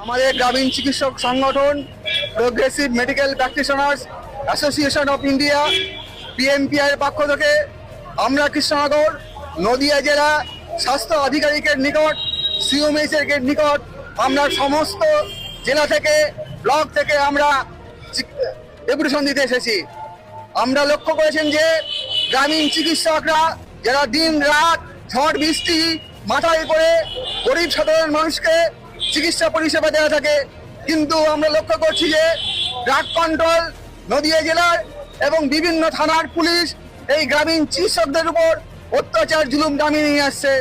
আমাদের গ্রামীণ চিকিৎসক সংগঠন progressive medical practitioners association of India PMPI এর পক্ষ থেকে আমরা কৃষ্ণনগর নদিয়া জেলা স্বাস্থ্য আধিকারিকের নিকট সিওমএইচ এর নিকট আমরা সমস্ত জেলা থেকে ব্লক থেকে আমরা ডেপুটেশন দিতে এসেছি। আমরা লক্ষ্য করেছেন যে গ্রামীণ চিকিৎসকরা যারা দিন রাত ঝড় বৃষ্টি মাথায় করে গরিব সাধারণ মানুষকে চিকিৎসা পরিষেবা দেওয়া থাকে, কিন্তু আমরা লক্ষ্য করছি যে ড্রাগ কন্ট্রোল নদিয়া জেলার এবং বিভিন্ন থানার পুলিশ এই গ্রামীণ চিকিৎসকদের উপর অত্যাচার জুলুম নামিয়ে নিয়ে আসছে।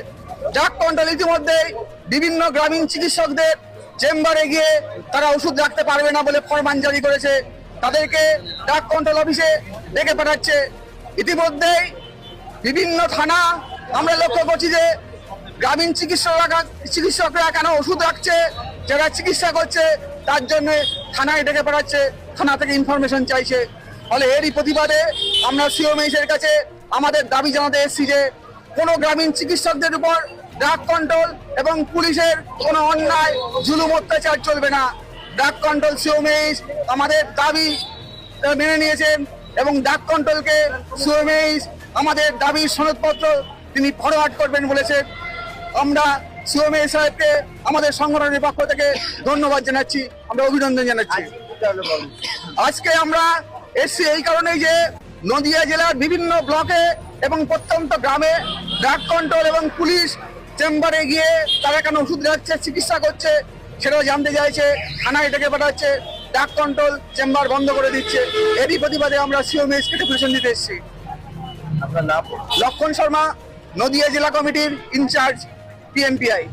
ড্রাগ কন্ট্রোল ইতিমধ্যে বিভিন্ন গ্রামীণ চিকিৎসকদের চেম্বারে গিয়ে তারা ওষুধ রাখতে পারবে না বলে ফরমান জারি করেছে, তাদেরকে ড্রাগ কন্ট্রোল অফিসে ডেকে পাঠাচ্ছে। ইতিমধ্যেই বিভিন্ন থানা আমরা লক্ষ্য করছি যে গ্রামীণ চিকিৎসকরা কেন ওষুধ রাখছে, যারা চিকিৎসা করছে তার জন্য থানায় ডেকে পাঠাচ্ছে, থানা থেকে ইনফরমেশন চাইছে। ফলে এরই প্রতিবাদে আমরা সিওমএইচ এর কাছে আমাদের দাবি জানাতে এসেছি যে কোনো গ্রামীণ চিকিৎসকদের উপর ড্রাগ কন্ট্রোল এবং পুলিশের কোনো অন্যায় জুলুম অত্যাচার চলবে না। ড্রাগ কন্ট্রোল সিওমএইচ আমাদের দাবি মেনে নিয়েছেন এবং ড্রাগ কন্ট্রোলকে সিওমএইচ আমাদের দাবির সনদপত্র তিনি ফরওয়ার্ড করবেন বলেছেন। আমরা সিওমএইচ সাহেবকে আমাদের সংগঠনের পক্ষ থেকে ধন্যবাদ জানাচ্ছি, আমরা অভিনন্দন জানাচ্ছি। আজকে আমরা এসছি এই কারণেই যে নদিয়া জেলার বিভিন্ন ব্লকে এবং প্রত্যন্ত গ্রামে ড্রাগ কন্ট্রোল এবং পুলিশ চেম্বারে গিয়ে তারা কেন ওষুধ রাখছে, চিকিৎসা করছে সেটাও জানতে চাইছে, থানায় ডেকে পাঠাচ্ছে, ড্রাগ কন্ট্রোল চেম্বার বন্ধ করে দিচ্ছে। এরই প্রতিবাদে আমরা সিওমএইচকে ডেপুটেশন দিতে এসেছি। আপনার নাম? লক্ষণ শর্মা, নদিয়া জেলা কমিটির ইনচার্জ পিএমপিআই।